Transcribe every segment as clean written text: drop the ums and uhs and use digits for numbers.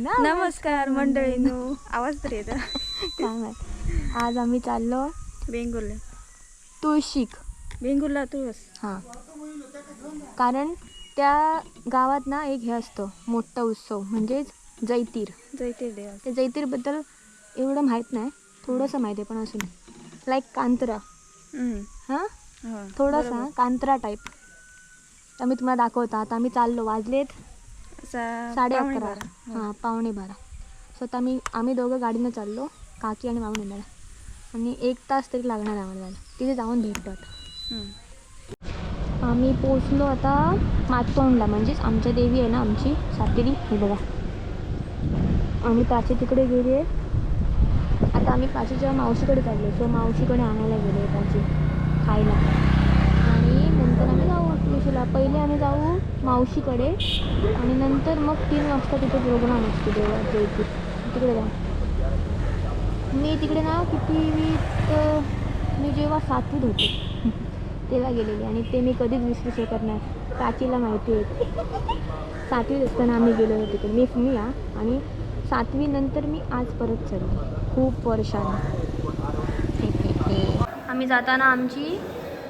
नमस्कार मंडळींनो. आवाज तर येतो काय माहित. आज आम्ही चाललो बेंगुरला. तुळशीक. बेंगुरला तुळस. हां, कारण त्या गावात ना एक हे असतो मोठा उत्सव, म्हणजेच जैतीर. जैतीर देव. त्या जैतीरबद्दल एवढं माहीत नाही, थोडंसं माहिती आहे पण असून लाईक कांतरा. हां, थोडासा कांतरा टाईप. तर मी तुम्हाला दाखवतो. आता आम्ही चाललो, वाजलेत 11:30. हां, 11:45. सो आता आम्ही दोघं गाडीनं चाललो, काकी आणि माऊन येणार. आणि 1 तास तरी लागणार आहे आम्हाला जायला. तिथे जाऊन भेटतो आता. आम्ही पोचलो आता मातोंडला, म्हणजेच आमच्या देवी आहे ना आमची सातेरी. हे बघा, आम्ही प्राची तिकडे गेली आहे. आता आम्ही प्राचीच्या मावशीकडे चाललो. सो मावशीकडे आणायला गेलो प्राची खायला. आणि नंतर आम्ही जाऊ तुळशीला. पहिले आम्ही जाऊ मावशीकडे आणि नंतर मग 3 वाजता तिथे प्रोग्राम असतो देवाचा इथे, तिकडे जाऊ. मी तिकडे ना मी जेव्हा 7वीत होते तेव्हा गेलेली, आणि ते मी कधीच विसरू शकत नाही. प्राचीला माहिती आहे. 7वीत असताना आम्ही गेलो होतो तिकडे. मी आणि 7वी नंतर मी आज परत चढले, खूप वर्षांनी. आम्ही जाताना आमची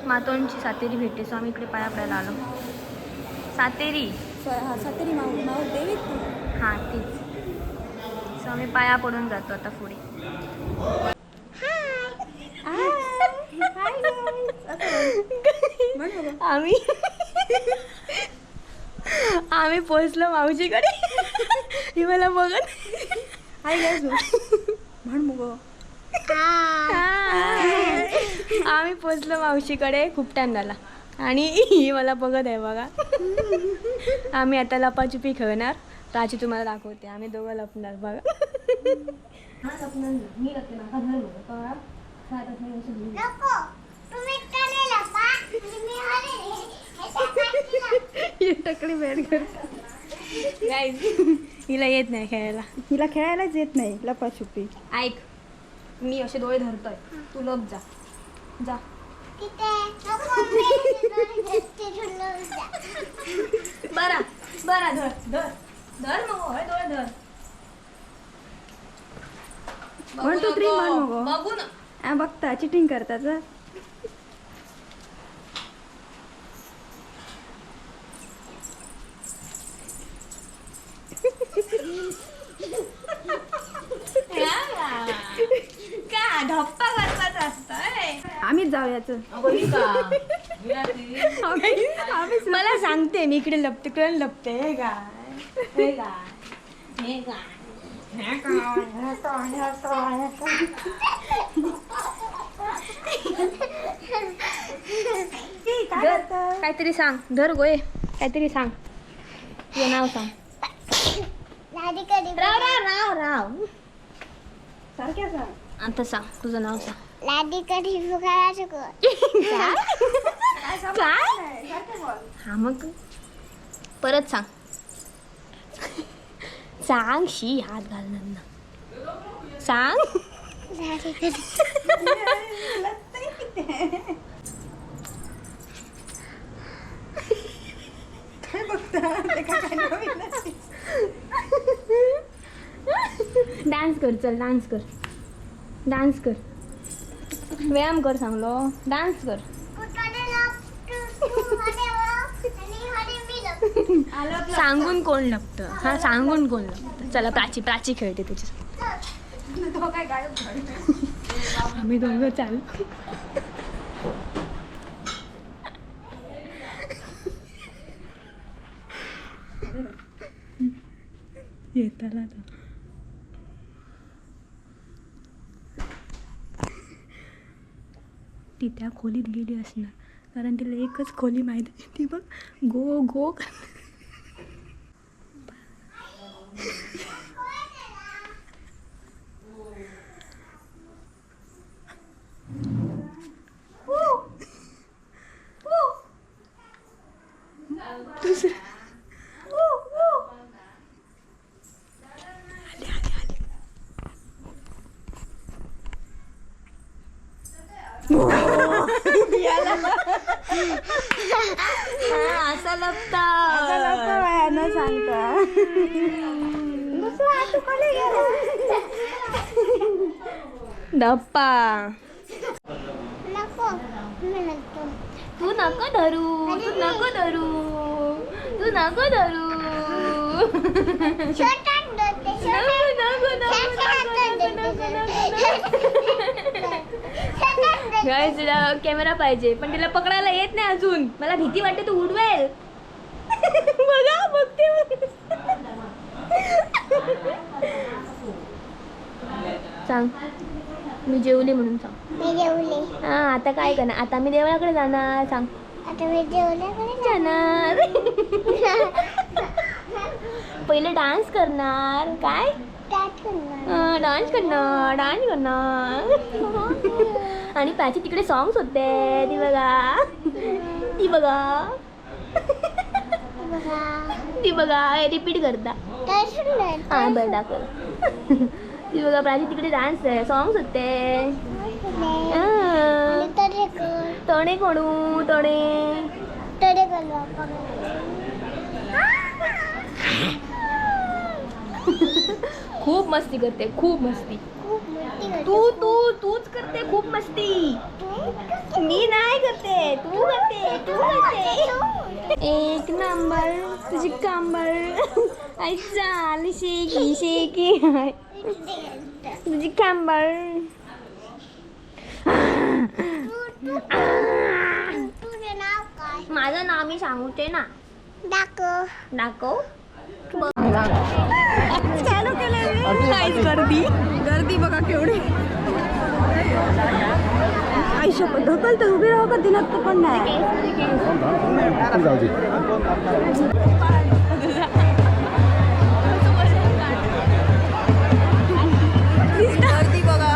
मातोंडची सातेरी भेटते. सो आम्ही इकडे पाया पडायला आलो. सातेरी सातेरी माऊ देवी. हां, तीच. सो आम्ही पाया पडून जातो आता पुढे. आम्ही पोचलो मावशीकडे. ही मला बघत आम्ही पोचलो मावशीकडे खूप टाइम झाला आणि ही मला बघत आहे बघा. आम्ही आता लपाछुपी खेळणार. प्राची तुम्हाला दाखवते. आम्ही दोघं लपणार बघा. मी टकली बॅट करता. हिला येत नाही खेळायला. हिला खेळायलाच येत नाही लपाछुपी. ऐक, मी असे डोळे धरतोय, तू लप जा जा. बरा बरा धर धर धर मग डोळे धर. 1 2 3 म्हण मग. बघू ना. बघता चिटिंग करतात. का धप्पा करवायचा असतंय. आम्हीच जाऊयाच. मला सांगते मी इकडे लपते, तिकडे लपते. हे काय हे काय हे काय. काहीतरी सांग. धर गोये, काहीतरी सांग. तुझं नाव सांग. राव राव राव राव. सारख्या सांग. आता सांग, तुझं नाव सांग. काय? हा मग परत सांग. सांग. शी हात घालणार ना. सांग. काय बघता. डान्स कर, चल डान्स कर. डान्स कर, व्यायाम कर. सांगलो डान्स कर. सांगून कोण लपतं. हा, सांगून कोण लपतं. चला प्राची प्राची खेळते तुझ्या. आम्ही दोघं चाल. येताला ती त्या खोलीत गेली असणार, कारण तिला एकच खोली माहिती. ती बघ गो गो. असं लपता न सांगता धप्पा तू नको धरू तू नको धरू तू नको धरू तिला कॅमेरा पाहिजे पण तिला पकडायला येत नाही अजून. मला भीती वाटते तू उडवेल. बघा बघते सांग मी जेवली म्हणून सांग. मी जेवले. हा आता काय करणार. आता मी देवळाकडे जाणार. सांग आता मी जेवल्याकडे जाणार. पहिले डान्स करणार. काय डान्स करणार डान्स करणार. आणि पाची तिकडे सॉंग्स होते ती बघा ती बघा ती बघा रिपीट करता. हा बरं दाखव. ती बघा प्राची तिकडे डान्स आहे सॉंग्स होते. तणे कोणू तणे खूप मस्ती करते खूप मस्ती. तूच करते खूप मस्ती. मी नाही करते तू करते. एक नंबर तुझी कांबर आई चाल शेकी शेकी तुझी कांबर. माझं नाव मी सांगते ना. दाखव चालू केलं काहीच गर्दी बघा केवढी. आयुष्य ढकल तर उभी राहा का दिनात तू पण नाही. गर्दी बघा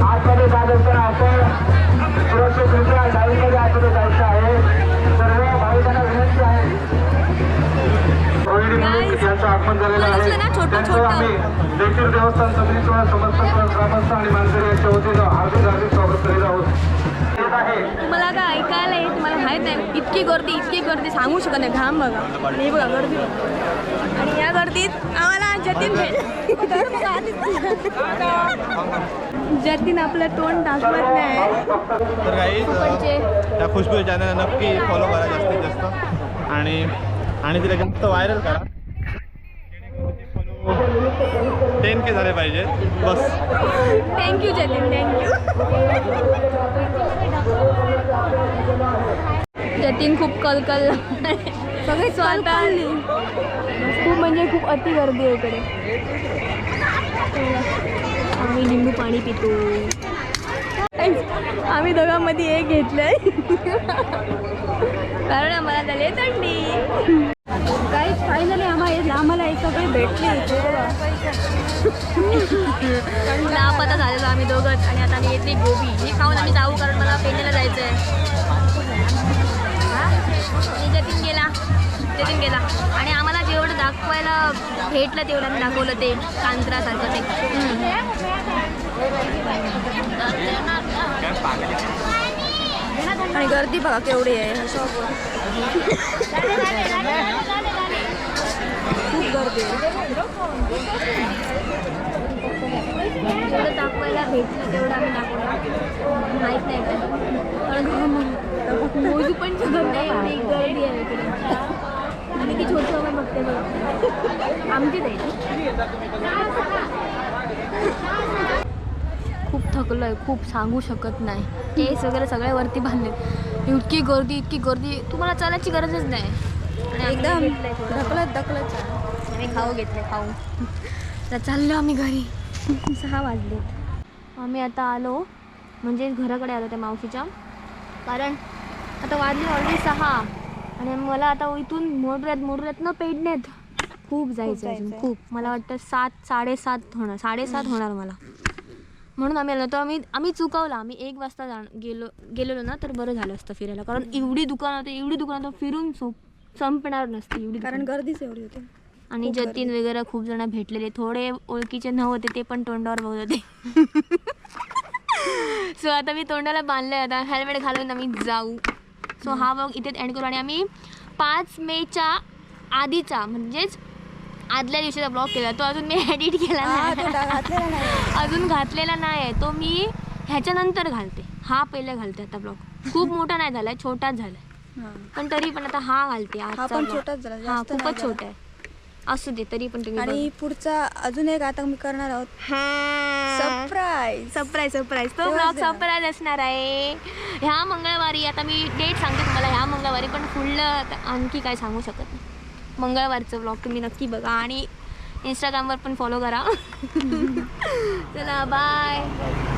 आतमध्ये जात असताना आपण सुरक्षितरित्या लाईनमध्ये आतमध्ये जायचं आहे. सर्व भाविकांना विनंती आहे. रोहिणी म्हणून यांचं आगमन झालेलं आहे. त्यांचं आम्ही देखील देवस्थान समितीच्या समस्त ग्रामस्थ आणि मानकरी यांच्या वतीनं हार्दिक स्वागत करीत आहोत. तुम्हाला काय ऐकायला येईल तुम्हाला माहित नाही. इतकी गर्दी सांगू शकत नाही. घाम बघा आणि बघा गर्दी. आणि या गर्दीत आम्हाला जतीन आपलं तोंड दाखवत नाही. तर काही त्या खुशबू चॅनलला नक्की फॉलो करा जास्तीत जास्त आणि तिला जास्त व्हायरल करा. 10K झाले पाहिजे बस. Thank you Jatin thank you. जतीन खूप कलकल सगळे स्वतः खूप म्हणजे खूप अति गर्दी आहे इकडे. आम्ही लिंबू पाणी पितो. आम्ही दोघांमध्ये एक घेतलंय कारण आम्हाला झाले थंडी. काही फायनली आम्हाला हे सगळे भेटले. लापता झालेलो आम्ही दोघंच. आणि आता आम्ही येतली गोबी ही खाऊन आम्ही जाऊ कारण मला पेन्याला जायचं आहे. जतीन गेला आणि आम्हाला जेवढं दाखवायला भेटलं तेवढं आम्ही दाखवलं. ते कांत्रासारखं ते आणि गर्दी बघा केवढी आहे ह्या शॉपवर. खूप गर्दी आहे. जेवढं दाखवायला भेटलं तेवढं आम्ही दाखवलं. माहीत नाही कारण मोजू पण शकत नाही एवढी गर्दी आहे इकडे. आणि ती छोटी आपण बघते बघ आमचीच आहे. खूप थकलो आहे खूप सांगू शकत नाही. केस वगैरे सगळे वरती बांधले. इतकी गर्दी तुम्हाला चालायची गरजच नाही. आणि एकदम ढकलत आम्ही खाऊ तर चाललो आम्ही घरी. 6 वाजलेत. आम्ही आता आलो म्हणजे घराकडे आलो त्या मावशीच्या. कारण आता वाजले ऑलरेडी 6 आणि मला आता इथून मोडऱ्यातनं पेडण्यात खूप जायचं अजून खूप. मला वाटतं 7-7:30 होणार 7:30 होणार मला. म्हणून आम्ही आलो. तर आम्ही चुकवलं. आम्ही 1 वाजता गेलेलो ना तर बरं झालं असतं फिरायला. कारण एवढी दुकानं फिरून संपणार नसते एवढी कारण गर्दीच एवढी होती. आणि जतीन वगैरे खूप जण भेटलेले. थोडे ओळखीचे नव्हते ते पण तोंडावर बघत होते. सो आता मी तोंडाला बांधलंय. आता हेल्मेट घालून आम्ही जाऊ. सो हा ब्लॉग इथेच एंड करू आणि आम्ही 5 मेच्या आधीचा म्हणजेच आदल्या दिवशीचा ब्लॉग केला तो अजून मी एडिट केला नाही अजून घातलेला नाही आहे तो मी ह्याच्यानंतर घालते हा पहिले घालते आता ब्लॉग खूप मोठा नाही झालाय छोटाच झालाय पण तरी पण आता हा घालते आजचा vlog. हा खूपच छोटा आहे असू दे तरी पण तुम्ही आणि पुढचा अजून एक आता मी करणार आहोत सरप्राईज तो ब्लॉग सरप्राईज असणार आहे ह्या मंगळवारी आता मी डेट सांगते तुम्हाला ह्या मंगळवारी पण पुढलं आणखी काय सांगू शकत नाही मंगळवारचं ब्लॉग तुम्ही नक्की बघा आणि इंस्टाग्रामवर पण फॉलो करा चला बाय